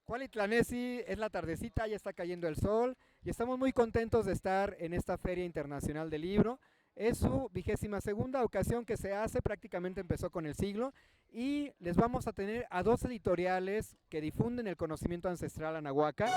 Cualitlanesi, es la tardecita, ya está cayendo el sol y estamos muy contentos de estar en esta Feria Internacional del Libro. Es su 22ª ocasión que se hace, prácticamente empezó con el siglo y les vamos a tener a dos editoriales que difunden el conocimiento ancestral anahuaca.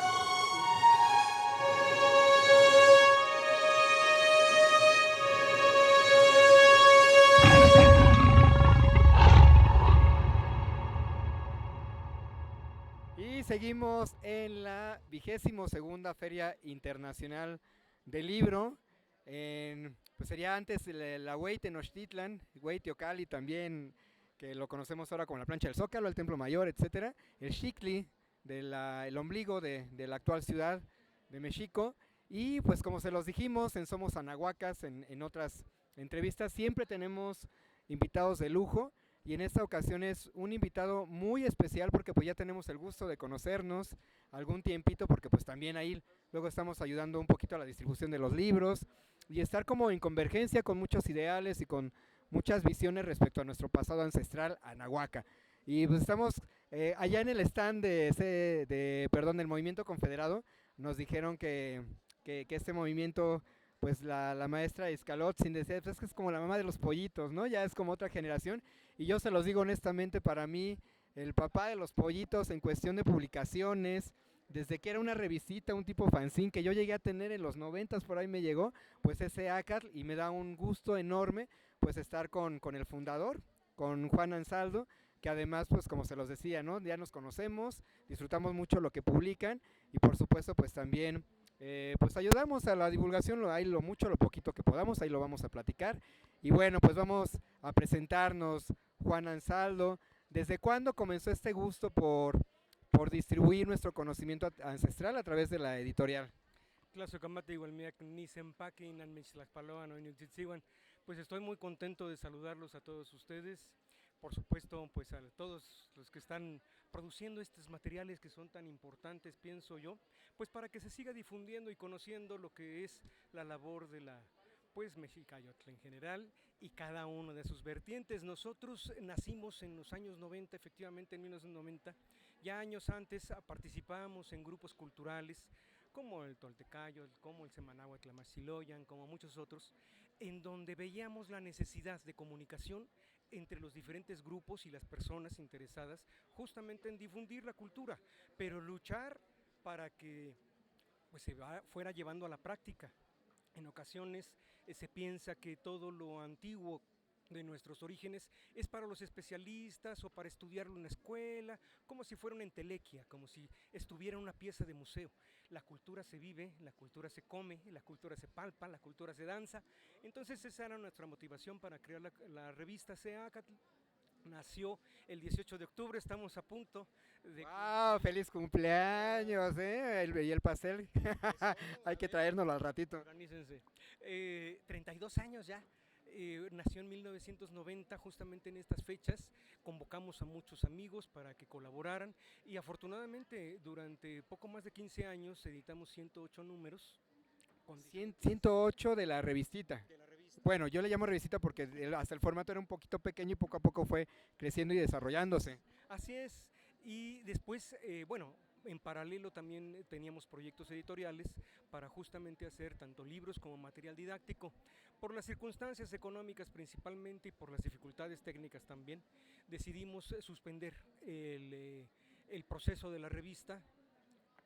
Y seguimos en la 22ª Feria Internacional del Libro. Pues sería antes la Huey Tenochtitlan, Huey Teocalli también, que lo conocemos ahora como la plancha del Zócalo, el Templo Mayor, etcétera. El Xictli, el ombligo de la actual ciudad de México. Y pues como se los dijimos en Somos Anahuacas, en otras entrevistas, siempre tenemos invitados de lujo. Y en esta ocasión es un invitado muy especial porque pues ya tenemos el gusto de conocernos algún tiempito, porque pues también ahí luego estamos ayudando un poquito a la distribución de los libros y estar como en convergencia con muchos ideales y con muchas visiones respecto a nuestro pasado ancestral anahuaca. Y pues estamos allá en el stand del Movimiento Confederado. Nos dijeron que este movimiento, pues la maestra Escalot, sin decir, pues es que es como la mamá de los pollitos, ¿no? Ya es como otra generación. Y yo se los digo honestamente, para mí, el papá de los pollitos en cuestión de publicaciones, desde que era una revistita, un tipo fanzine que yo llegué a tener en los 90s, por ahí me llegó, pues ese ACAR, y me da un gusto enorme pues estar con el fundador, con Juan Ansaldo, que además, pues como se los decía, ¿no? Ya nos conocemos, disfrutamos mucho lo que publican y por supuesto pues también pues ayudamos a la divulgación, ahí lo mucho, lo poquito que podamos, ahí lo vamos a platicar. Y bueno, pues vamos a presentarnos. Juan Ansaldo, ¿desde cuándo comenzó este gusto por distribuir nuestro conocimiento ancestral a través de la editorial? Pues estoy muy contento de saludarlos a todos ustedes. Por supuesto, pues a todos los que están produciendo estos materiales que son tan importantes, pienso yo, pues para que se siga difundiendo y conociendo lo que es la labor de la pues Mexicayotl en general y cada uno de sus vertientes. Nosotros nacimos en los años 90, efectivamente en 1990, ya años antes participábamos en grupos culturales como el Toltecayo, como el Semanáhuatl Tlamasiloyan, como muchos otros, en donde veíamos la necesidad de comunicación entre los diferentes grupos y las personas interesadas justamente en difundir la cultura, pero luchar para que pues, fuera llevando a la práctica. En ocasiones se piensa que todo lo antiguo de nuestros orígenes es para los especialistas o para estudiarlo en la escuela, como si fuera una entelequia, como si estuviera una pieza de museo. La cultura se vive, la cultura se come, la cultura se palpa, la cultura se danza. Entonces esa era nuestra motivación para crear la revista SEACATL. Nació el 18 de octubre, estamos a punto de... ¡Wow! ¡Feliz cumpleaños! Y el pastel. Hay que traérnoslo al ratito. Organícense. 32 años ya. Nació en 1990, justamente en estas fechas. Convocamos a muchos amigos para que colaboraran y afortunadamente durante poco más de 15 años editamos 108 números. 108 de la revistita. De la revista. Bueno, yo le llamo revistita porque hasta el formato era un poquito pequeño y poco a poco fue creciendo y desarrollándose. Así es. Y después, bueno, en paralelo también teníamos proyectos editoriales para justamente hacer tanto libros como material didáctico. Por las circunstancias económicas principalmente y por las dificultades técnicas también, decidimos suspender el proceso de la revista.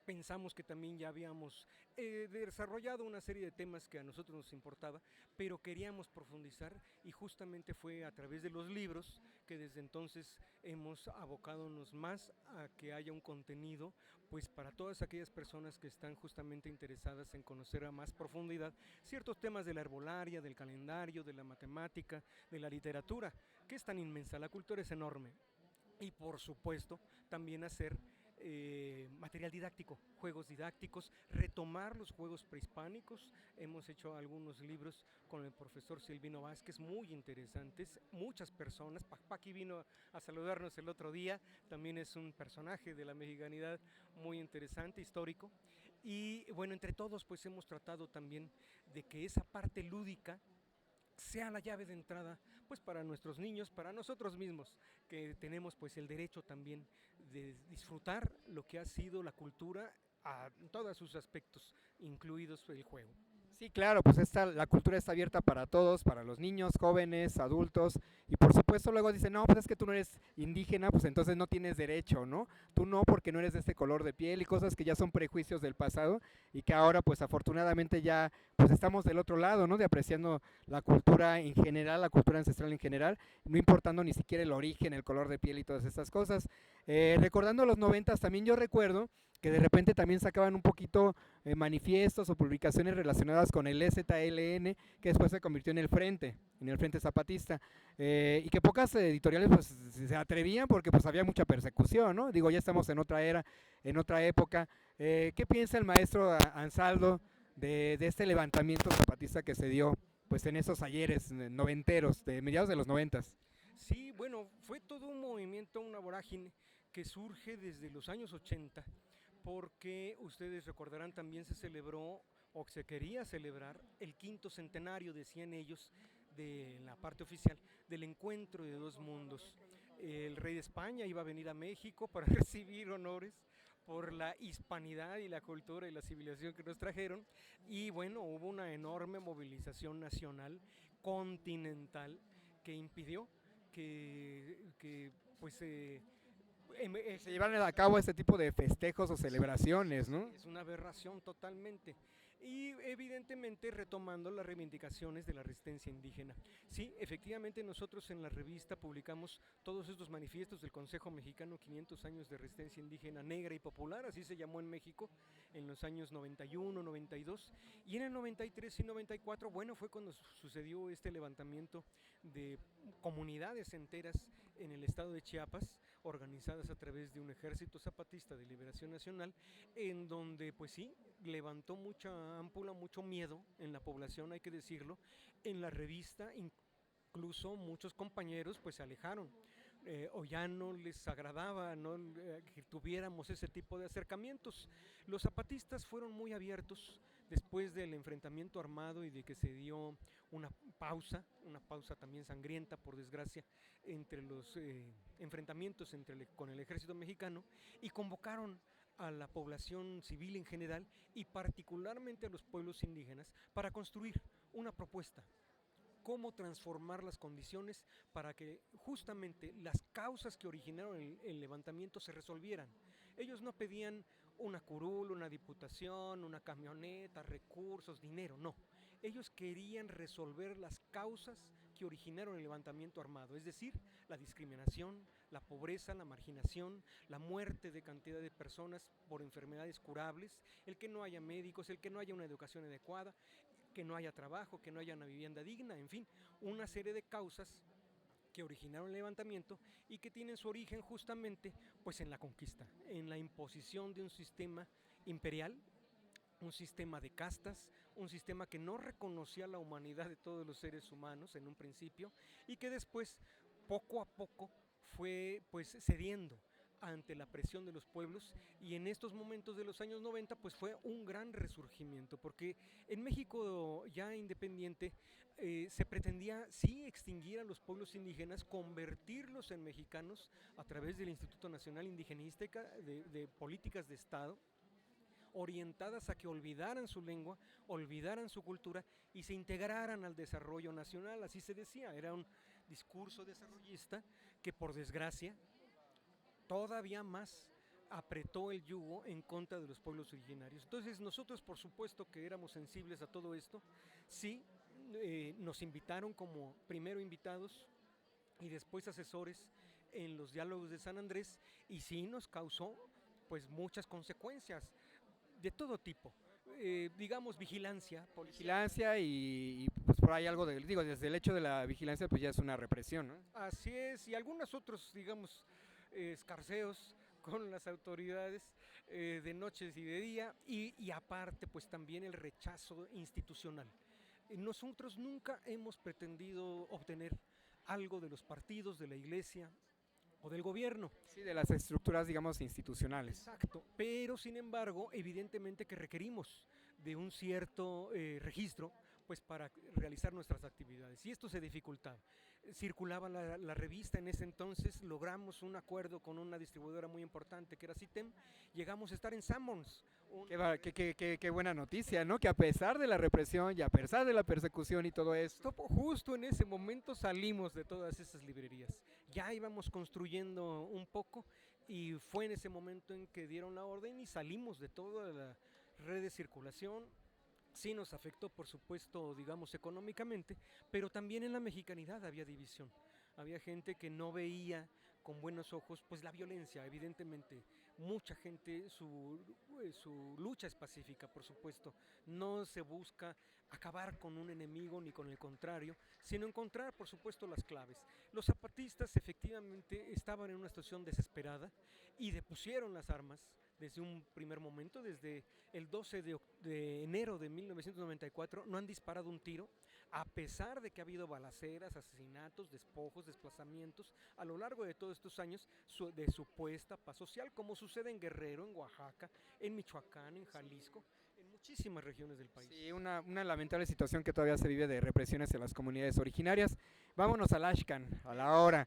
Pensamos que también ya habíamos desarrollado una serie de temas que a nosotros nos importaba, pero queríamos profundizar y justamente fue a través de los libros que desde entonces hemos abocadonos más a que haya un contenido pues para todas aquellas personas que están justamente interesadas en conocer a más profundidad ciertos temas de la herbolaria, del calendario, de la matemática, de la literatura, que es tan inmensa, la cultura es enorme. Y por supuesto también hacer material didáctico, juegos didácticos, retomar los juegos prehispánicos. Hemos hecho algunos libros con el profesor Silvino Vázquez muy interesantes, muchas personas. Paqui vino a saludarnos el otro día, también es un personaje de la mexicanidad muy interesante, histórico. Y bueno, entre todos pues hemos tratado también de que esa parte lúdica sea la llave de entrada pues para nuestros niños, para nosotros mismos, que tenemos pues el derecho también de disfrutar lo que ha sido la cultura a todos sus aspectos, incluidos el juego. Sí, claro, pues la cultura está abierta para todos, para los niños, jóvenes, adultos, y por supuesto luego dicen, no, pues es que tú no eres indígena, pues entonces no tienes derecho, ¿no? Tú no porque no eres de este color de piel y cosas que ya son prejuicios del pasado y que ahora pues afortunadamente ya pues estamos del otro lado, ¿no? De apreciando la cultura en general, la cultura ancestral en general, no importando ni siquiera el origen, el color de piel y todas estas cosas. Recordando los 90 también yo recuerdo que de repente también sacaban un poquito manifiestos o publicaciones relacionadas con el EZLN, que después se convirtió en el Frente Zapatista, y que pocas editoriales pues se atrevían porque pues había mucha persecución, ¿no? Digo, ya estamos en otra era, en otra época. ¿Qué piensa el maestro Ansaldo de este levantamiento zapatista que se dio pues en esos ayeres noventeros, de mediados de los 90? Sí, bueno, fue todo un movimiento, una vorágine que surge desde los años 80, porque ustedes recordarán también se celebró o se quería celebrar el 5º centenario, decían ellos, de la parte oficial, del encuentro de dos mundos. El rey de España iba a venir a México para recibir honores por la hispanidad y la cultura y la civilización que nos trajeron, y bueno, hubo una enorme movilización nacional, continental, que impidió que pues se llevaron a cabo este tipo de festejos o celebraciones, ¿no? es una aberración totalmente. Y evidentemente retomando las reivindicaciones de la resistencia indígena. Sí, efectivamente nosotros en la revista publicamos todos estos manifiestos del Consejo Mexicano 500 años de resistencia indígena negra y popular, así se llamó en México, en los años 91, 92, y en el 93 y 94, bueno, fue cuando sucedió este levantamiento de comunidades enteras en el estado de Chiapas, organizadas a través de un ejército zapatista de liberación nacional, en donde pues sí, levantó mucha ámpula, mucho miedo en la población, hay que decirlo. En la revista incluso muchos compañeros pues se alejaron, o ya no les agradaba, ¿no? Que tuviéramos ese tipo de acercamientos. Los zapatistas fueron muy abiertos después del enfrentamiento armado y de que se dio una pausa también sangrienta, por desgracia, entre los enfrentamientos con el ejército mexicano, y convocaron a la población civil en general y particularmente a los pueblos indígenas para construir una propuesta, cómo transformar las condiciones para que justamente las causas que originaron el levantamiento se resolvieran. Ellos no pedían una curul, una diputación, una camioneta, recursos, dinero, no. Ellos querían resolver las causas que originaron el levantamiento armado, es decir, la discriminación, la pobreza, la marginación, la muerte de cantidad de personas por enfermedades curables, el que no haya médicos, el que no haya una educación adecuada, que no haya trabajo, que no haya una vivienda digna, en fin, una serie de causas que originaron el levantamiento y que tienen su origen justamente pues en la conquista, en la imposición de un sistema imperial, un sistema de castas, un sistema que no reconocía la humanidad de todos los seres humanos en un principio y que después poco a poco fue pues cediendo ante la presión de los pueblos, y en estos momentos de los años 90 pues fue un gran resurgimiento, porque en México ya independiente se pretendía sí extinguir a los pueblos indígenas, convertirlos en mexicanos a través del Instituto Nacional Indigenística, de políticas de Estado orientadas a que olvidaran su lengua, olvidaran su cultura y se integraran al desarrollo nacional, así se decía, era un discurso desarrollista que por desgracia todavía más apretó el yugo en contra de los pueblos originarios. Entonces nosotros por supuesto que éramos sensibles a todo esto, sí, nos invitaron como primero invitados y después asesores en los diálogos de San Andrés, y sí nos causó pues muchas consecuencias de todo tipo. Digamos vigilancia Y pues por ahí algo digo, desde el hecho de la vigilancia pues ya es una represión, ¿no? Así es, y algunos otros, digamos, escarceos con las autoridades de noches y de día, y aparte pues también el rechazo institucional. Nosotros nunca hemos pretendido obtener algo de los partidos, de la iglesia o del gobierno. Sí, de las estructuras, digamos, institucionales. Exacto, pero sin embargo, evidentemente que requerimos de un cierto registro pues para realizar nuestras actividades. Y esto se dificultaba. Circulaba la revista en ese entonces, logramos un acuerdo con una distribuidora muy importante que era CITEM, llegamos a estar en Sanborns. Qué buena noticia, ¿no? Que a pesar de la represión y a pesar de la persecución y todo esto, Justo en ese momento salimos de todas esas librerías. Ya íbamos construyendo un poco y fue en ese momento en que dieron la orden y salimos de toda la red de circulación. Sí nos afectó, por supuesto, digamos, económicamente, pero también en la mexicanidad había división. Había gente que no veía con buenos ojos pues la violencia, evidentemente. Mucha gente, su lucha es pacífica, por supuesto. No se busca acabar con un enemigo ni con el contrario, sino encontrar, por supuesto, las claves. Los zapatistas efectivamente estaban en una situación desesperada y depusieron las armas desde un primer momento, desde el 12 de enero de 1994, no han disparado un tiro, a pesar de que ha habido balaceras, asesinatos, despojos, desplazamientos, a lo largo de todos estos años de supuesta paz social, como sucede en Guerrero, en Oaxaca, en Michoacán, en Jalisco, en muchísimas regiones del país. Sí, una lamentable situación que todavía se vive de represiones en las comunidades originarias. Vámonos al Ashcan, a la hora.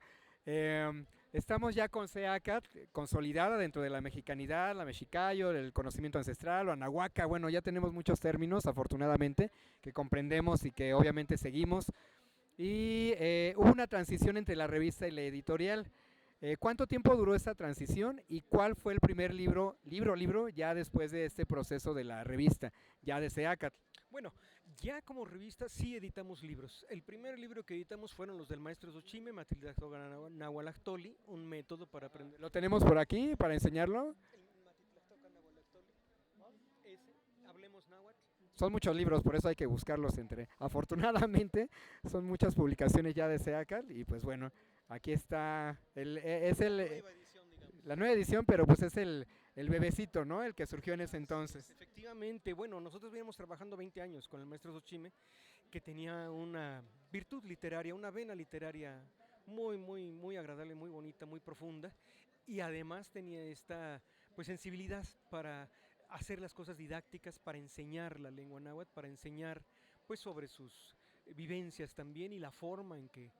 Estamos ya con SEACAT consolidada dentro de la mexicanidad, la mexicayo, el conocimiento ancestral, o anahuaca. Bueno, ya tenemos muchos términos, afortunadamente, que comprendemos y que obviamente seguimos. Y hubo una transición entre la revista y la editorial. ¿Cuánto tiempo duró esa transición y cuál fue el primer libro, ya después de este proceso de la revista, ya de SEACAT? Bueno, ya como revista sí editamos libros. El primer libro que editamos fueron los del maestro Xochimilco, Matilda Nahualactoli, un método para aprender. ¿Lo tenemos por aquí para enseñarlo? Hablemos náhuatl. Son muchos libros, por eso hay que buscarlos entre. Afortunadamente, son muchas publicaciones ya de SEACAT y pues bueno, aquí está, la nueva edición, pero pues es el bebecito, ¿no? El que surgió en ese entonces. Efectivamente, bueno, nosotros veníamos trabajando 20 años con el maestro Xochimilco, que tenía una virtud literaria, una vena literaria muy agradable, muy bonita, muy profunda, y además tenía esta pues sensibilidad para hacer las cosas didácticas, para enseñar la lengua náhuatl, para enseñar pues sobre sus vivencias también y la forma en que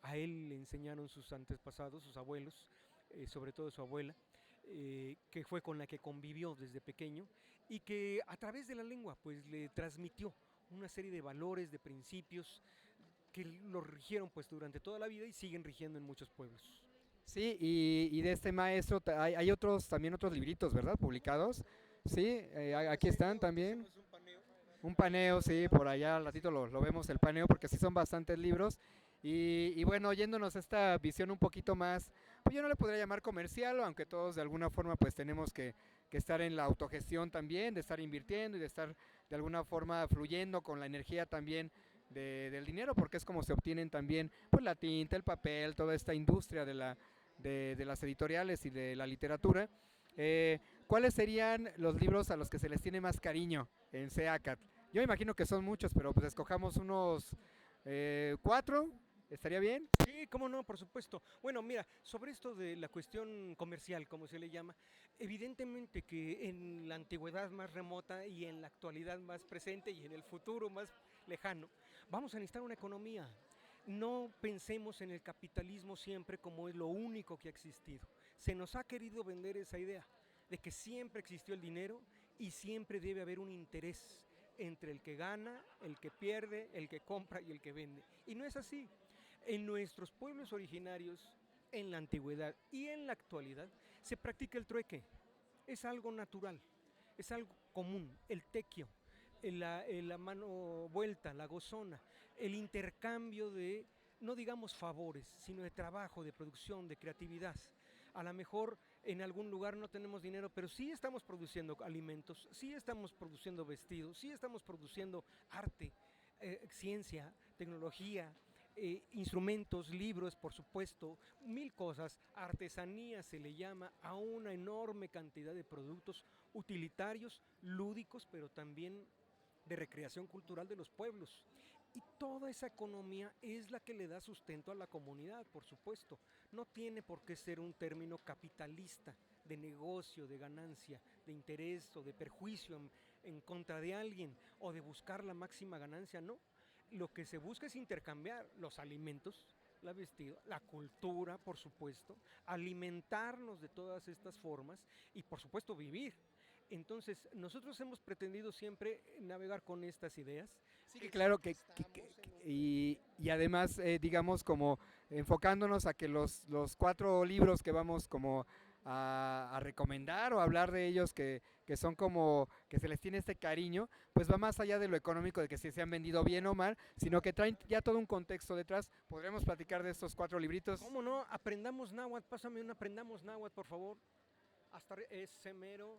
a él le enseñaron sus antepasados, sus abuelos, sobre todo su abuela, que fue con la que convivió desde pequeño y que a través de la lengua pues le transmitió una serie de valores, de principios que lo rigieron pues durante toda la vida y siguen rigiendo en muchos pueblos. Sí, y de este maestro hay también otros libritos, ¿verdad? Publicados. Sí, aquí están también. Un paneo, sí, por allá al ratito lo vemos el paneo porque sí son bastantes libros. Y bueno, yéndonos a esta visión un poquito más, pues yo no le podría llamar comercial, aunque todos de alguna forma pues tenemos que estar en la autogestión también, de estar invirtiendo y de estar de alguna forma fluyendo con la energía también del dinero, porque es como se obtienen también pues la tinta, el papel, toda esta industria de las editoriales y de la literatura. ¿Cuáles serían los libros a los que se les tiene más cariño en SEACAT? Yo imagino que son muchos, pero pues escojamos unos 4, ¿estaría bien? Sí, cómo no, por supuesto. Bueno, mira, sobre esto de la cuestión comercial, como se le llama, evidentemente que en la antigüedad más remota y en la actualidad más presente y en el futuro más lejano, vamos a necesitar una economía. No pensemos en el capitalismo siempre como es lo único que ha existido. Se nos ha querido vender esa idea de que siempre existió el dinero y siempre debe haber un interés entre el que gana, el que pierde, el que compra y el que vende. Y no es así. En nuestros pueblos originarios, en la antigüedad y en la actualidad, se practica el trueque. Es algo natural, es algo común, el tequio, la mano vuelta, la gozona, el intercambio de, no digamos favores, sino de trabajo, de producción, de creatividad. A lo mejor en algún lugar no tenemos dinero, pero sí estamos produciendo alimentos, sí estamos produciendo vestidos, sí estamos produciendo arte, ciencia, tecnología, instrumentos, libros, por supuesto, mil cosas. Artesanía se le llama a una enorme cantidad de productos utilitarios, lúdicos, pero también de recreación cultural de los pueblos. Y toda esa economía es la que le da sustento a la comunidad, por supuesto. No tiene por qué ser un término capitalista, de negocio, de ganancia, de interés o de perjuicio en contra de alguien o de buscar la máxima ganancia, no. Lo que se busca es intercambiar los alimentos, la vestida, la cultura, por supuesto, alimentarnos de todas estas formas y por supuesto vivir. Entonces, nosotros hemos pretendido siempre navegar con estas ideas. Sí, que claro y además, digamos, como enfocándonos a que los 4 libros que vamos como a recomendar o hablar de ellos, que son como, que se les tiene este cariño, pues va más allá de lo económico, de que si se han vendido bien o mal, sino que traen ya todo un contexto detrás. ¿Podremos platicar de estos 4 libritos? ¿Cómo no? Aprendamos náhuatl, pásame un aprendamos náhuatl, por favor. Hasta ese mero,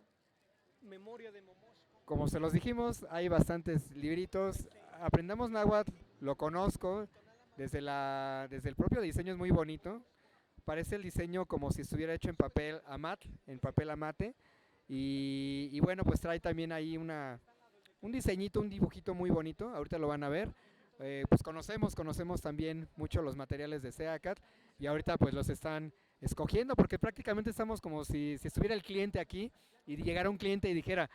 memoria de Momosco. Como se los dijimos, hay bastantes libritos. Aprendamos náhuatl, lo conozco, desde el propio diseño es muy bonito. Parece el diseño como si estuviera hecho en papel amate. Y bueno, pues trae también ahí un diseñito, un dibujito muy bonito. Ahorita lo van a ver. Pues conocemos también mucho los materiales de SEACAT y ahorita pues los están escogiendo porque prácticamente estamos como si estuviera el cliente aquí y llegara un cliente y dijera,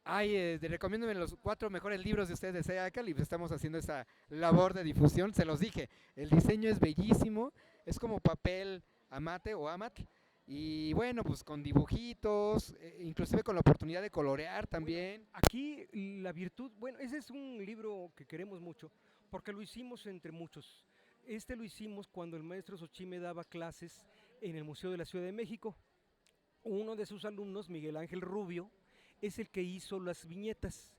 ay, recomiéndome los 4 mejores libros de ustedes de SEACAT y pues estamos haciendo esa labor de difusión. Se los dije, el diseño es bellísimo, es como papel amate o amat y bueno, pues con dibujitos, inclusive con la oportunidad de colorear también. Bueno, aquí la virtud, bueno, ese es un libro que queremos mucho, porque lo hicimos entre muchos. Este lo hicimos cuando el maestro Xochime daba clases en el Museo de la Ciudad de México. Uno de sus alumnos, Miguel Ángel Rubio, es el que hizo las viñetas.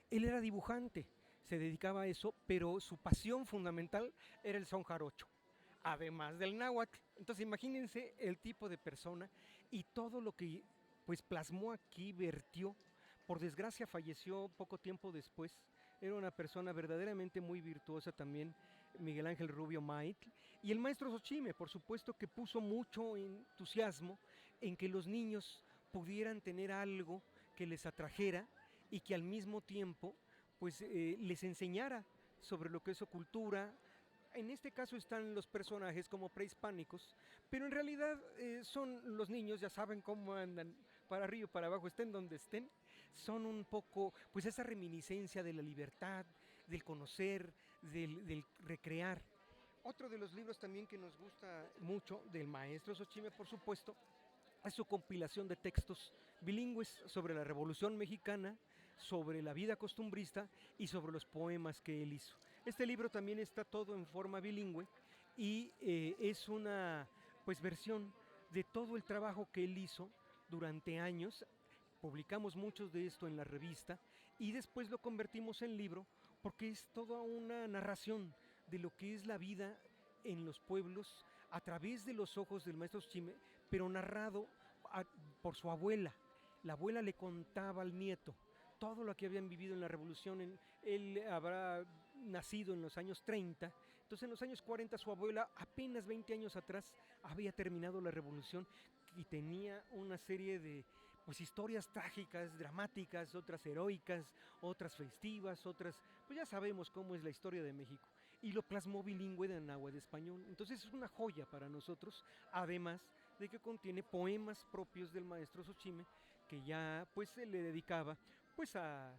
Él era dibujante, se dedicaba a eso, pero su pasión fundamental era el son jarocho, además del náhuatl. Entonces imagínense el tipo de persona y todo lo que pues plasmó aquí, vertió. Por desgracia falleció poco tiempo después. Era una persona verdaderamente muy virtuosa también, Miguel Ángel Rubio Maitl. Y el maestro Xochime, por supuesto, que puso mucho entusiasmo en que los niños pudieran tener algo que les atrajera y que al mismo tiempo pues les enseñara sobre lo que es su cultura. En este caso están los personajes como prehispánicos, pero en realidad son los niños, ya saben cómo andan, para arriba y para abajo, estén donde estén, son un poco, pues esa reminiscencia de la libertad, del conocer, del recrear. Otro de los libros también que nos gusta mucho, del maestro Xochime, por supuesto, es su compilación de textos bilingües sobre la Revolución Mexicana, sobre la vida costumbrista y sobre los poemas que él hizo. Este libro también está todo en forma bilingüe y es una pues versión de todo el trabajo que él hizo durante años. Publicamos muchos de esto en la revista y después lo convertimos en libro porque es toda una narración de lo que es la vida en los pueblos a través de los ojos del maestro Xochime, pero narrado por su abuela. La abuela le contaba al nieto todo lo que habían vivido en la revolución. Él habrá nacido en los años 30, entonces en los años 40 su abuela, apenas 20 años atrás, había terminado la revolución y tenía una serie de pues historias trágicas, dramáticas, otras heroicas, otras festivas, otras, pues ya sabemos cómo es la historia de México. Y lo plasmó bilingüe de náhuatl español. Entonces es una joya para nosotros, además de que contiene poemas propios del maestro Xochime, que ya pues se le dedicaba pues a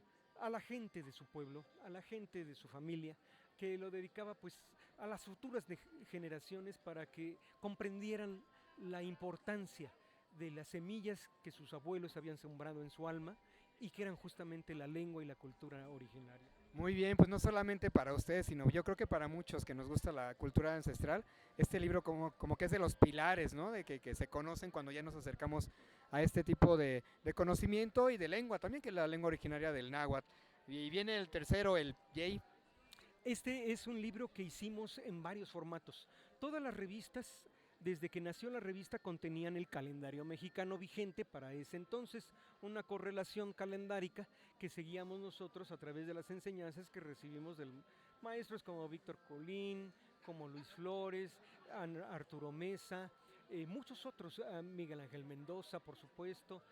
la gente de su pueblo, a la gente de su familia, que lo dedicaba pues a las futuras generaciones para que comprendieran la importancia de las semillas que sus abuelos habían sembrado en su alma y que eran justamente la lengua y la cultura originaria. Muy bien, pues no solamente para ustedes, sino yo creo que para muchos que nos gusta la cultura ancestral, este libro como que es de los pilares, ¿no? De que se conocen cuando ya nos acercamos a este tipo de conocimiento y de lengua también, que es la lengua originaria del náhuatl. Y viene el tercero, el Yei. Este es un libro que hicimos en varios formatos. Todas las revistas, desde que nació la revista, contenían el calendario mexicano vigente para ese entonces, una correlación calendárica que seguíamos nosotros a través de las enseñanzas que recibimos de maestros como Víctor Colín, como Luis Flores, Arturo Mesa, muchos otros, Miguel Ángel Mendoza, por supuesto,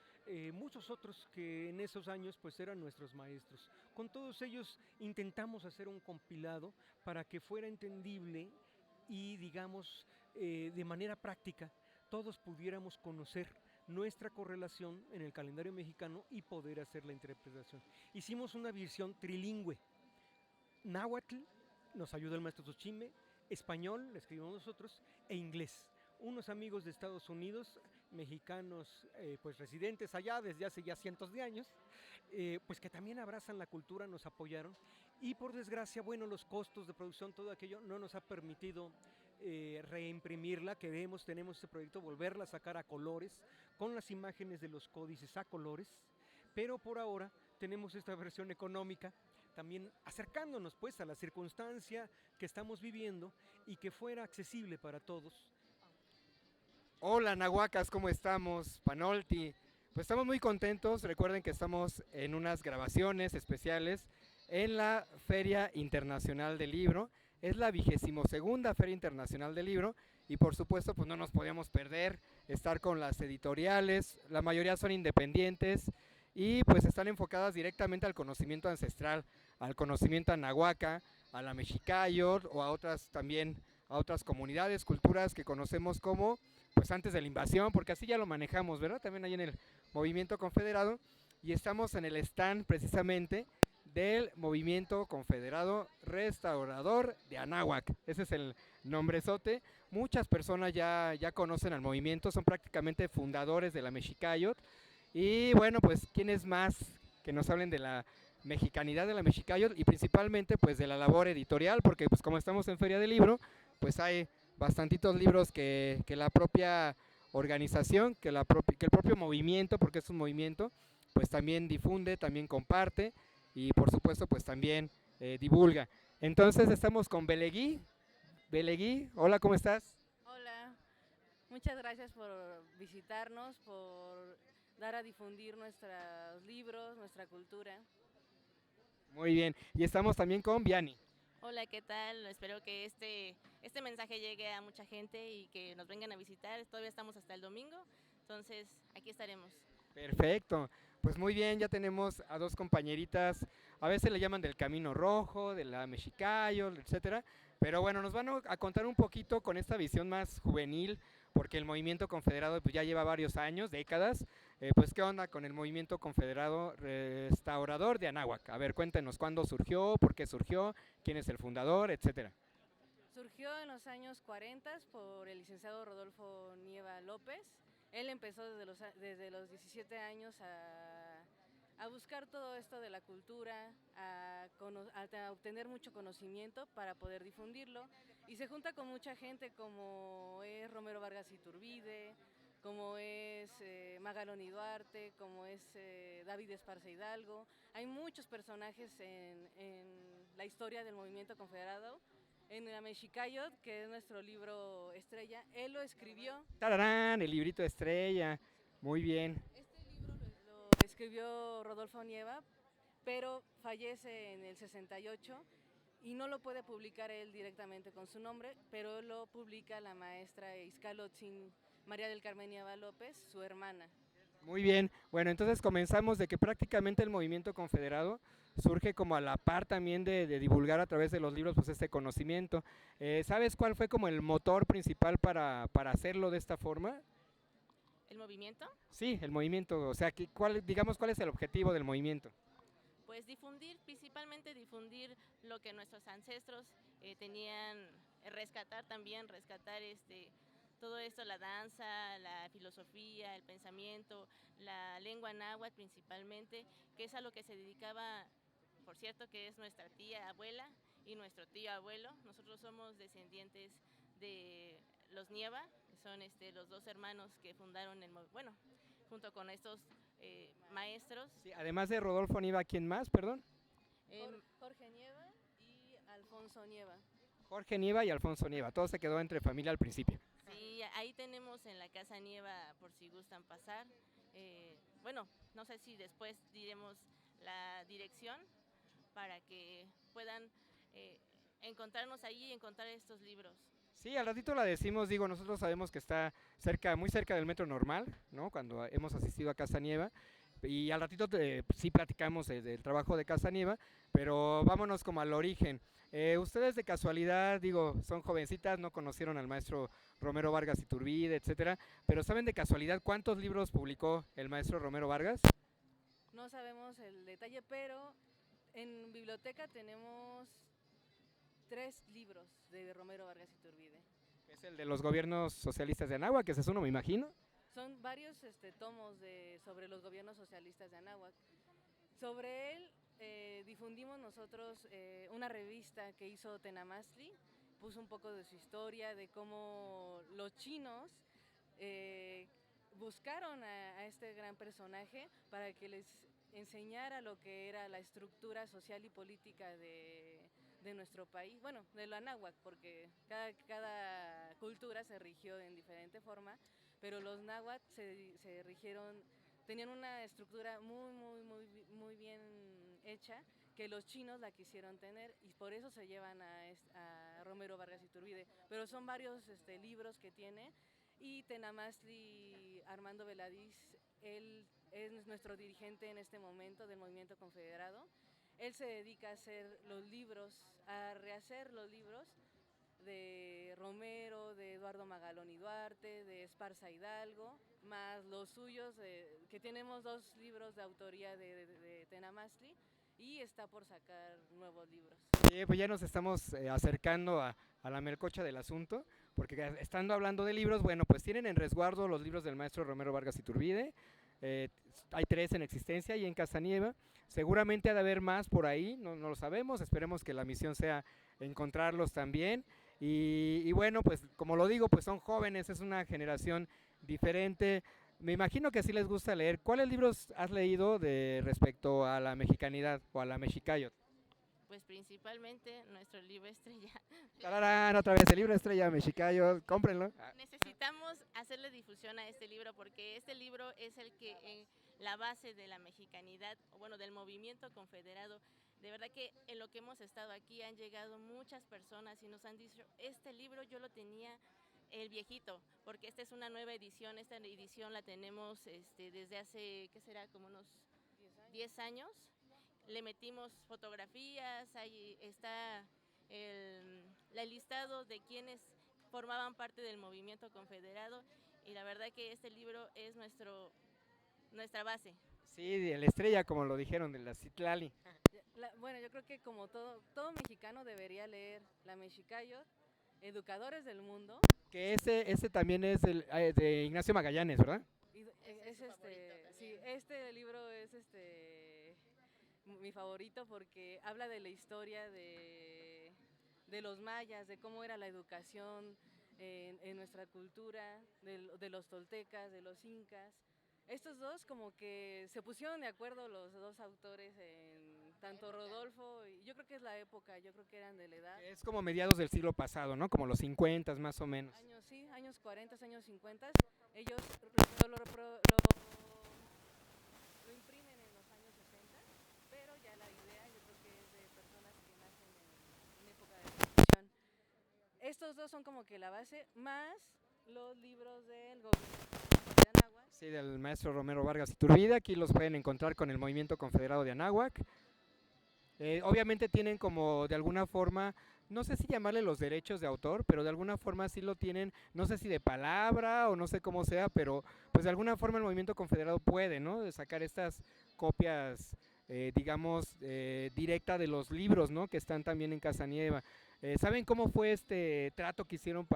muchos otros que en esos años pues eran nuestros maestros. Con todos ellos intentamos hacer un compilado para que fuera entendible y digamos de manera práctica todos pudiéramos conocer nuestra correlación en el calendario mexicano y poder hacer la interpretación. Hicimos una versión trilingüe. Náhuatl nos ayuda el maestro Tzotzime, español, le escribimos nosotros, e inglés. Unos amigos de Estados Unidos, mexicanos pues residentes allá desde hace ya cientos de años, pues que también abrazan la cultura, nos apoyaron y por desgracia, bueno, los costos de producción, todo aquello no nos ha permitido reimprimirla. Tenemos este proyecto, volverla a sacar a colores, con las imágenes de los códices a colores, pero por ahora tenemos esta versión económica, también acercándonos pues a la circunstancia que estamos viviendo y que fuera accesible para todos. Hola Nahuacas, ¿cómo estamos? Panolti. Pues estamos muy contentos, recuerden que estamos en unas grabaciones especiales en la Feria Internacional del Libro. Es la 22ª Feria Internacional del Libro y por supuesto pues no nos podíamos perder estar con las editoriales, la mayoría son independientes y pues están enfocadas directamente al conocimiento ancestral, al conocimiento anahuaca, a la mexicayot o a otras también, a otras comunidades, culturas que conocemos como pues antes de la invasión, porque así ya lo manejamos, ¿verdad? También ahí en el Movimiento Confederado y estamos en el stand precisamente del Movimiento Confederado Restaurador de Anáhuac. Ese es el nombrezote. Muchas personas ya conocen al movimiento, son prácticamente fundadores de la Mexicayot. Y bueno, pues quiénes más que nos hablen de la mexicanidad de la Mexicayot y principalmente pues de la labor editorial, porque pues como estamos en Feria del Libro, pues hay bastantitos libros que la propia organización, que el propio movimiento, porque es un movimiento, pues también difunde, también comparte y por supuesto pues también divulga. Entonces estamos con Belegui. Belegui, hola, ¿cómo estás? Hola, muchas gracias por visitarnos, por dar a difundir nuestros libros, nuestra cultura. Muy bien, y estamos también con Viani. Hola, ¿qué tal? Espero que este mensaje llegue a mucha gente y que nos vengan a visitar. Todavía estamos hasta el domingo, entonces aquí estaremos. Perfecto, pues muy bien, ya tenemos a dos compañeritas, a veces le llaman del Camino Rojo, de la Mexicayot, etcétera, pero bueno, nos van a contar un poquito con esta visión más juvenil, porque el movimiento confederado pues ya lleva varios años, décadas, pues qué onda con el movimiento confederado restaurador de Anáhuac. A ver, cuéntenos cuándo surgió, por qué surgió, quién es el fundador, etcétera. Surgió en los años 40 por el licenciado Rodolfo Nieva López. Él empezó desde los 17 años a buscar todo esto de la cultura, a obtener mucho conocimiento para poder difundirlo y se junta con mucha gente como es Romero Vargas Iturbide, como es Magaloni Duarte, como es David Esparza Hidalgo. Hay muchos personajes en la historia del movimiento confederado. En la Mexicayot, que es nuestro libro estrella, él lo escribió. ¡Tararán! El librito estrella, muy bien. Este libro lo escribió Rodolfo Nieva, pero fallece en el 68 y no lo puede publicar él directamente con su nombre, pero lo publica la maestra Ixcalotzin María del Carmen Nieva López, su hermana. Muy bien, bueno, entonces comenzamos de que prácticamente el movimiento confederado surge como a la par también de divulgar a través de los libros pues este conocimiento. ¿Sabes cuál fue como el motor principal para hacerlo de esta forma? ¿El movimiento? Sí, el movimiento, o sea, ¿cuál es el objetivo del movimiento? Pues difundir, principalmente difundir lo que nuestros ancestros tenían, rescatar todo esto, la danza, la filosofía, el pensamiento, la lengua náhuatl principalmente, que es a lo que se dedicaba, por cierto, que es nuestra tía abuela y nuestro tío abuelo. Nosotros somos descendientes de los Nieva, que son los dos hermanos que fundaron junto con estos maestros. Sí, además de Rodolfo Nieva, ¿quién más, perdón? Jorge Nieva y Alfonso Nieva. Jorge Nieva y Alfonso Nieva, todo se quedó entre familia al principio. Sí, ahí tenemos en la Casa Nieva, por si gustan pasar. No sé si después diremos la dirección para que puedan encontrarnos ahí y encontrar estos libros. Sí, al ratito la decimos, digo, nosotros sabemos que está muy cerca del Metro Normal, ¿no? Cuando hemos asistido a Casa Nieva, y al ratito sí platicamos del trabajo de Casanieva, pero vámonos como al origen. Ustedes de casualidad, digo, son jovencitas, no conocieron al maestro Romero Vargas Iturbide, etcétera, pero ¿saben de casualidad cuántos libros publicó el maestro Romero Vargas? No sabemos el detalle, pero en biblioteca tenemos 3 libros de Romero Vargas Iturbide. Es el de los gobiernos socialistas de Anáhuac, que ese es uno, me imagino. Son varios tomos sobre los gobiernos socialistas de Anáhuac. Sobre él difundimos nosotros una revista que hizo Tenamastli, puso un poco de su historia, de cómo los chinos buscaron a este gran personaje para que les enseñara lo que era la estructura social y política de nuestro país, bueno, de lo anáhuac, porque cada cultura se rigió en diferente forma, pero los náhuatl se rigieron, tenían una estructura muy bien hecha, que los chinos la quisieron tener y por eso se llevan a Romero Vargas Iturbide, pero son varios libros que tiene. Y Tenamastli Armando Veladís, él es nuestro dirigente en este momento del Movimiento Confederado. Él se dedica a hacer los libros, a rehacer los libros de Romero, de Eduardo Magalón y Duarte, de Esparza Hidalgo, más los suyos, que tenemos 2 libros de autoría de Tenamastli y está por sacar nuevos libros. Pues ya nos estamos acercando a la melcocha del asunto, porque estando hablando de libros, bueno, pues tienen en resguardo los libros del maestro Romero Vargas Iturbide, hay 3 en existencia y en Casanieva, seguramente ha de haber más por ahí, no lo sabemos, esperemos que la misión sea encontrarlos también, y bueno, pues como lo digo, pues son jóvenes, es una generación diferente. Me imagino que sí les gusta leer. ¿Cuáles libros has leído de respecto a la mexicanidad o a la mexicayot? Pues principalmente nuestro libro estrella. ¡Tararán! Otra vez el libro estrella mexicayot, cómprenlo. Necesitamos hacerle difusión a este libro porque este libro es el que la base de la mexicanidad, o bueno, del movimiento confederado. De verdad que en lo que hemos estado aquí han llegado muchas personas y nos han dicho, este libro yo lo tenía el viejito, porque esta es una nueva edición, esta edición la tenemos desde hace, ¿qué será? Como unos 10 años. Le metimos fotografías, ahí está el listado de quienes formaban parte del movimiento confederado y la verdad que este libro es nuestra base. Sí, de la estrella, como lo dijeron, de la Citlali. Bueno, yo creo que como todo mexicano debería leer la Mexicayot, Educadores del Mundo. Que ese también es de Ignacio Magallanes, ¿verdad? Sí, este libro es mi favorito porque habla de la historia de los mayas, de cómo era la educación en nuestra cultura, de los toltecas, de los incas. Estos dos como que se pusieron de acuerdo los 2 autores, tanto Rodolfo, y yo creo que es la época, yo creo que eran de la edad. Es como mediados del siglo pasado, ¿no? Como los 50 más o menos. Años 40, años 50. Ellos lo imprimen en los años 60, pero ya la idea yo creo que es de personas que nacen en época de revolución. Estos 2 son como que la base, más los libros del gobierno de Anáhuac. Sí, del maestro Romero Vargas Iturbide, aquí los pueden encontrar con el Movimiento Confederado de Anáhuac. Obviamente tienen como de alguna forma, no sé si llamarle los derechos de autor, pero de alguna forma sí lo tienen, no sé si de palabra o no sé cómo sea, pero pues de alguna forma el Movimiento Confederado puede, ¿no? De sacar estas copias, digamos, directa de los libros, ¿no? Que están también en Casanieva. ¿Saben cómo fue este trato que hicieron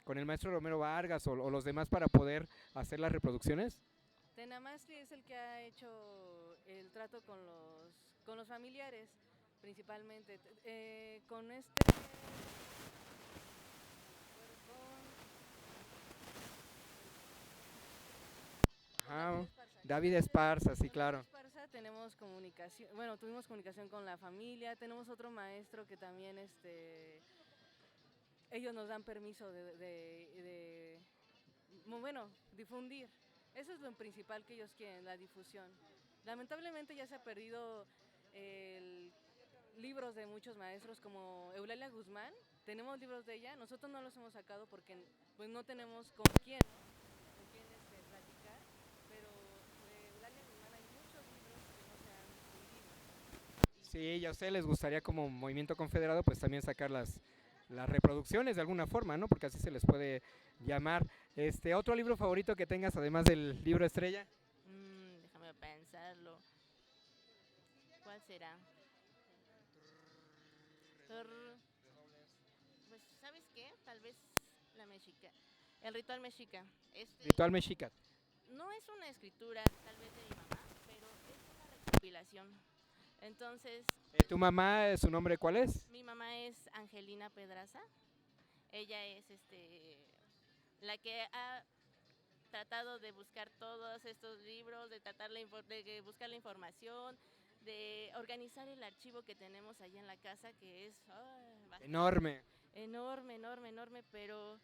con el maestro Romero Vargas o los demás para poder hacer las reproducciones? Tenamastli es el que ha hecho el trato con los familiares, principalmente. Con David Esparza, sí, claro. Esparza tenemos comunicación, bueno, tuvimos comunicación con la familia, tenemos otro maestro que también ellos nos dan permiso de difundir. Eso es lo principal que ellos quieren, la difusión. Lamentablemente ya se ha perdido libros de muchos maestros como Eulalia Guzmán, tenemos libros de ella, nosotros no los hemos sacado porque pues no tenemos con quién platicar, pero de Eulalia Guzmán hay muchos Sí, y a ustedes les gustaría como Movimiento Confederado pues también sacar las reproducciones de alguna forma, ¿no? Porque así se les puede llamar. ¿Otro libro favorito que tengas además del libro estrella? Déjame pensarlo. ¿Cuál será? Turr, Pues, ¿sabes qué? Tal vez la mexica. El ritual mexica. Ritual Mexica. No es una escritura tal vez de mi mamá, pero es una recopilación. Entonces, ¿Tu mamá, su nombre cuál es? mi mamá es Angelina Pedraza. Ella es la que ha tratado de buscar todos estos libros, de tratar de buscar la información, de organizar el archivo que tenemos allá en la casa, que es Enorme. enorme, enorme, enorme, pero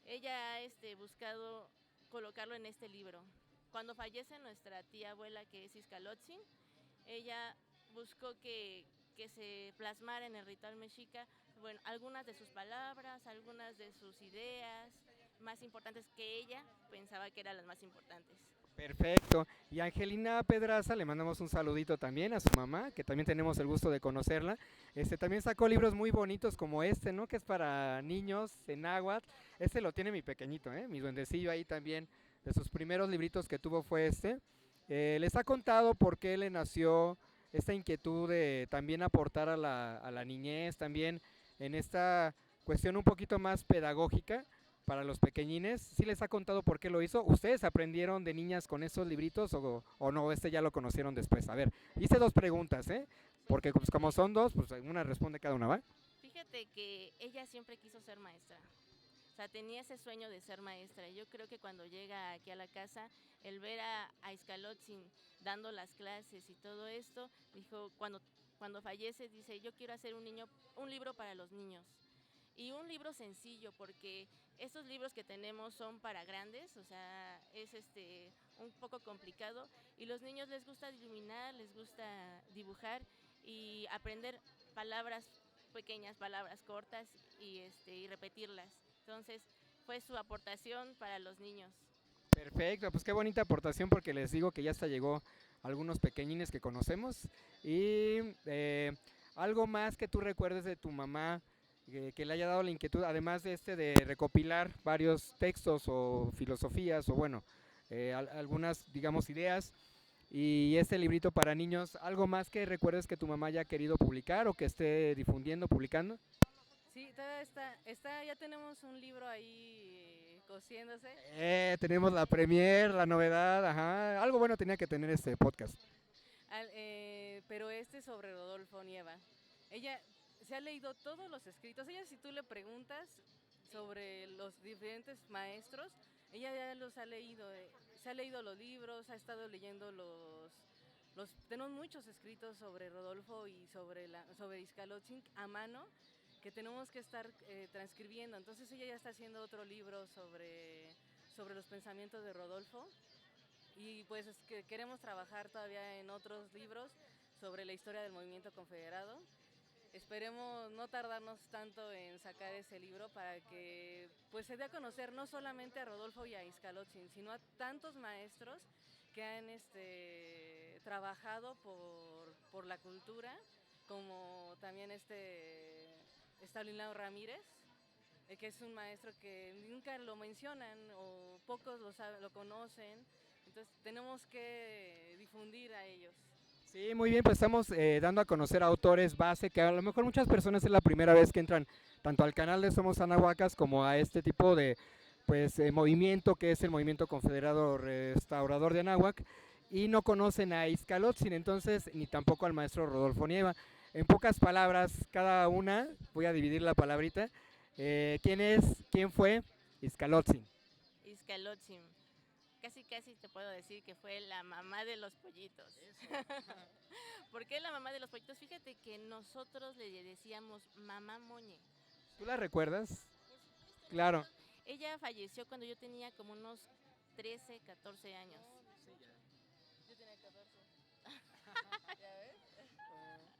ella ha buscado colocarlo en este libro. Cuando fallece nuestra tía abuela, que es Iscalotzin, ella buscó que se plasmara en el ritual mexica, bueno, algunas de sus palabras, algunas de sus ideas más importantes que ella pensaba que eran las más importantes. Perfecto. Y Angelina Pedraza, le mandamos un saludito también a su mamá, que también tenemos el gusto de conocerla. También sacó libros muy bonitos como ¿no? Que es para niños en náhuatl. Lo tiene mi pequeñito, mi duendecillo ahí también. De sus primeros libritos que tuvo fue este. Les ha contado por qué le nació esta inquietud de también aportar a la niñez, también en esta cuestión un poquito más pedagógica para los pequeñines. ¿Sí les ha contado por qué lo hizo? ¿Ustedes aprendieron de niñas con esos libritos o no? Ya lo conocieron después. A ver, hice dos preguntas, porque pues, como son dos, pues una responde cada una, ¿va? Fíjate que ella siempre quiso ser maestra. O sea, tenía ese sueño de ser maestra. Yo creo que cuando llega aquí a la casa, el ver a Iscalotzin dando las clases y todo esto, dijo, cuando fallece, dice, yo quiero hacer un libro para los niños. Y un libro sencillo, porque estos libros que tenemos son para grandes, o sea, es un poco complicado, y los niños les gusta iluminar, les gusta dibujar y aprender palabras pequeñas, palabras cortas y repetirlas. Entonces, fue su aportación para los niños. Perfecto, pues qué bonita aportación, porque les digo que ya hasta llegó algunos pequeñines que conocemos. Y algo más que tú recuerdes de tu mamá, que le haya dado la inquietud, además de recopilar varios textos o filosofías o bueno, algunas, digamos, ideas, y este librito para niños, ¿algo más que recuerdes que tu mamá haya querido publicar o que esté difundiendo, publicando? Sí, todavía ya tenemos un libro ahí cosiéndose. Tenemos la premier, la novedad, ajá, algo bueno tenía que tener este podcast. Pero sobre Rodolfo Nieva. Ella se ha leído todos los escritos. Ella, si tú le preguntas sobre los diferentes maestros, ella ya los ha leído. Se ha leído los libros, ha estado leyendo tenemos muchos escritos sobre Rodolfo y sobre Iscalotzin a mano, que tenemos que estar transcribiendo. Entonces ella ya está haciendo otro libro sobre los pensamientos de Rodolfo, y pues es que queremos trabajar todavía en otros libros sobre la historia del movimiento confederado. Esperemos no tardarnos tanto en sacar ese libro para que pues se dé a conocer no solamente a Rodolfo y a Iscalotzin, sino a tantos maestros que han trabajado por la cultura, como también Estanislao Ramírez, que es un maestro que nunca lo mencionan o pocos lo conocen. Entonces tenemos que difundir a ellos. Sí, muy bien, pues estamos dando a conocer a autores base, que a lo mejor muchas personas es la primera vez que entran tanto al canal de Somos Anahuacas como a este tipo de movimiento que es el Movimiento Confederado Restaurador de Anáhuac, y no conocen a Iscalotzin, entonces, ni tampoco al maestro Rodolfo Nieva. En pocas palabras, cada una, voy a dividir la palabrita. ¿Quién fue Iscalotzin? Iscalotzin. Casi te puedo decir que fue la mamá de los pollitos. ¿Por qué la mamá de los pollitos? Fíjate que nosotros le decíamos mamá Moñe. ¿Tú la recuerdas? Claro. Ella falleció cuando yo tenía como unos 13, 14 años. Sí, ya. Yo tenía 14. ¿Ya ves?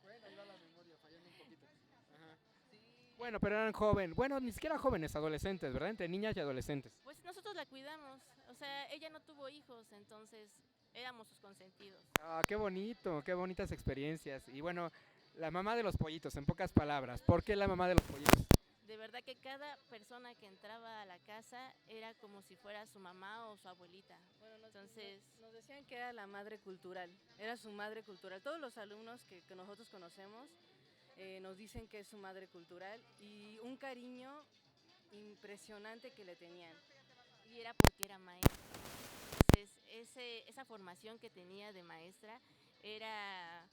Bueno, ahí va la memoria, fallando un poquito. Ajá. Sí. Bueno, pero eran jóvenes, bueno, ni siquiera jóvenes, adolescentes, ¿verdad? Entre niñas y adolescentes. Pues nosotros la cuidamos, o sea, ella no tuvo hijos, entonces éramos sus consentidos. Ah, qué bonito, qué bonitas experiencias. Y bueno, La mamá de los pollitos, en pocas palabras. ¿Por qué la mamá de los pollitos? De verdad que cada persona que entraba a la casa era como si fuera su mamá o su abuelita. Bueno, Entonces, nos decían que era la madre cultural, era su madre cultural. Todos los alumnos que nosotros conocemos nos dicen que es su madre cultural y un cariño impresionante que le tenían. y era porque era maestra. Entonces, esa formación que tenía de maestra era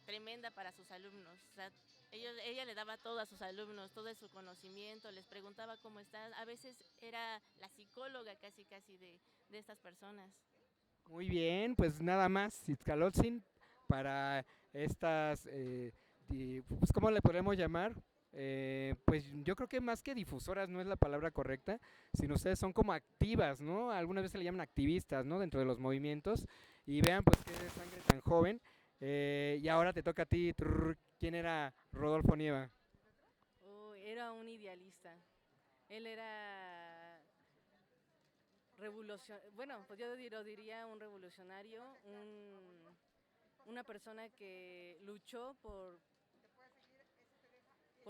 tremenda para sus alumnos. O sea, ella le daba todo a sus alumnos, todo su conocimiento, les preguntaba cómo están. A veces era la psicóloga casi de estas personas. Muy bien, pues nada más, Itzcalotzin, para estas, pues, ¿cómo le podemos llamar? Pues yo creo que más que difusoras no es la palabra correcta, sino ustedes son como activas, ¿no? Algunas veces se le llaman activistas, ¿no? Dentro de los movimientos. Y vean, pues, qué sangre tan joven. Y ahora te toca a ti, ¿quién era Rodolfo Nieva? Era un idealista. Él era bueno, pues yo lo diría un revolucionario, una persona que luchó por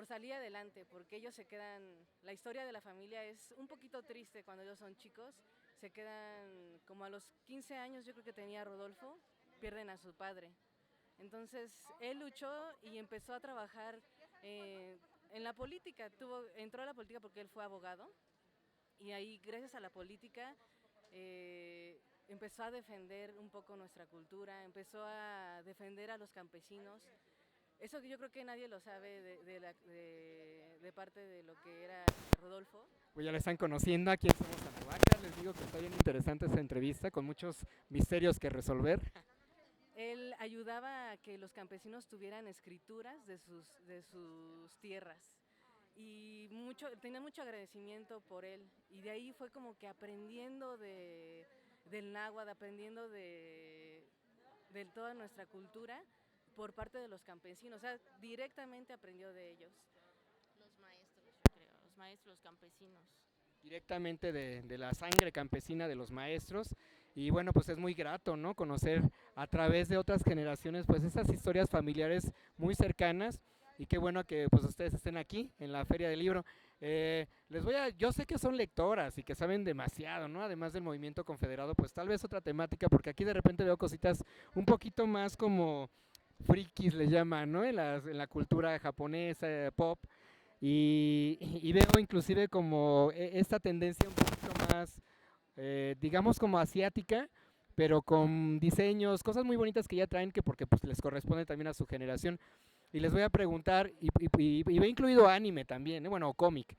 salir adelante, porque ellos se quedan, la historia de la familia es un poquito triste cuando ellos son chicos, se quedan como a los 15 años, yo creo que tenía Rodolfo, pierden a su padre. Entonces él luchó y empezó a trabajar en la política, entró a la política porque él fue abogado y ahí gracias a la política empezó a defender un poco nuestra cultura, empezó a defender a los campesinos. Eso que yo creo que nadie lo sabe de parte de lo que era Rodolfo. Pues ya le están conociendo, aquí somos Anahuaca, les digo que está bien interesante esta entrevista con muchos misterios que resolver. Él ayudaba a que los campesinos tuvieran escrituras de sus tierras y tenía mucho agradecimiento por él y de ahí fue como que aprendiendo del náhuatl, aprendiendo de toda nuestra cultura por parte de los campesinos, o sea, directamente aprendió de ellos. Los maestros, yo creo, los maestros campesinos. Directamente de la sangre campesina de los maestros y bueno, pues es muy grato, ¿no? Conocer a través de otras generaciones pues esas historias familiares muy cercanas y qué bueno que pues ustedes estén aquí en la Feria del Libro. Yo sé que son lectoras y que saben demasiado, ¿no? Además del movimiento confederado, pues tal vez otra temática, porque aquí de repente veo cositas un poquito más como frikis le llaman, ¿no? En la cultura japonesa, pop. Y veo inclusive como esta tendencia un poquito más, digamos como asiática, pero con diseños, cosas muy bonitas que ya traen, que porque pues les corresponde también a su generación. Y les voy a preguntar, y ve incluido anime también, bueno, o cómic,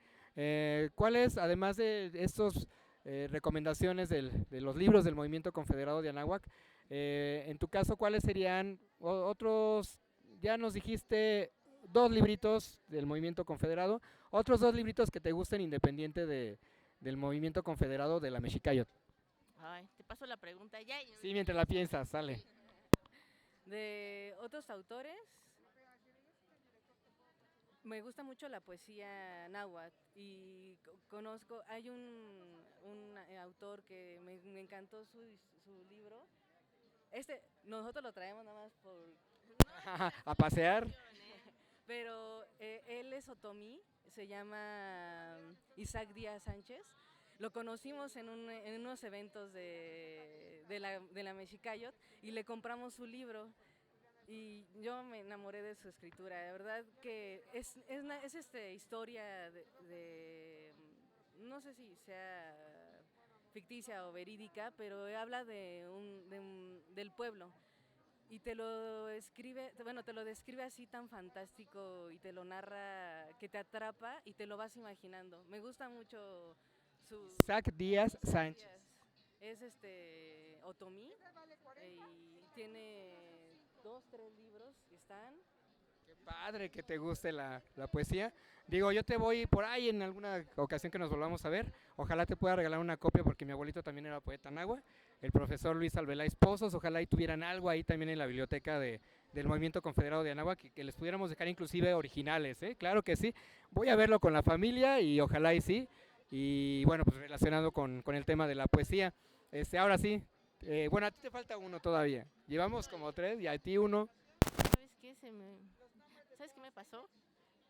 ¿cuáles, además de estos recomendaciones de los libros del Movimiento Confederado de Anáhuac, en tu caso, cuáles serían otros, ya nos dijiste 2 libritos del Movimiento Confederado, otros 2 libritos que te gusten independiente del Movimiento Confederado de la Mexicayot? Ay, te paso la pregunta ya. Sí, mientras la piensas, sale. De otros autores, me gusta mucho la poesía náhuatl y conozco, hay un autor que me encantó su libro. Nosotros lo traemos nada más A pasear. pero él es otomí, se llama Isaac Díaz Sánchez. Lo conocimos en unos eventos de la Mexicayot y le compramos su libro y yo me enamoré de su escritura. La verdad que es historia no sé si sea ficticia o verídica, pero habla del pueblo. Y te lo describe así tan fantástico y te lo narra que te atrapa y te lo vas imaginando. Me gusta mucho Isaac Díaz Sánchez. Es otomí y tiene 2, 3 libros que están. Qué padre que te guste la poesía. Digo, yo te voy por ahí en alguna ocasión que nos volvamos a ver. Ojalá te pueda regalar una copia porque mi abuelito también era poeta náhuatl, el profesor Luis Albeláiz Pozos. Ojalá y tuvieran algo ahí también en la biblioteca del Movimiento Confederado de Anáhuac que les pudiéramos dejar inclusive originales, ¿eh? Claro que sí. Voy a verlo con la familia y ojalá y sí. Y bueno, pues relacionado con el tema de la poesía. Ahora sí, bueno, a ti te falta uno todavía. Llevamos como 3 y a ti uno. ¿Sabes qué? ¿Sabes qué me pasó?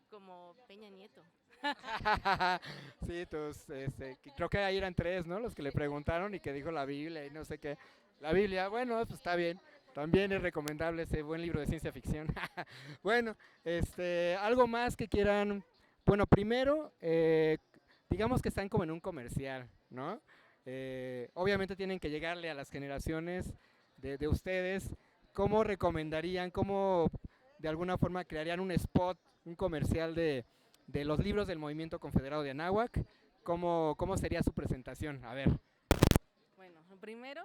Como Peña Nieto. Sí, creo que ahí eran 3, ¿no? Los que le preguntaron y que dijo la Biblia y no sé qué. La Biblia, bueno, pues está bien. También es recomendable ese buen libro de ciencia ficción. Bueno, algo más que quieran. Bueno, primero, digamos que están como en un comercial, ¿no? Obviamente tienen que llegarle a las generaciones de ustedes. ¿Cómo recomendarían, cómo de alguna forma crearían un spot, un comercial de los libros del Movimiento Confederado de Anáhuac? ¿Cómo sería su presentación? A ver. Bueno, primero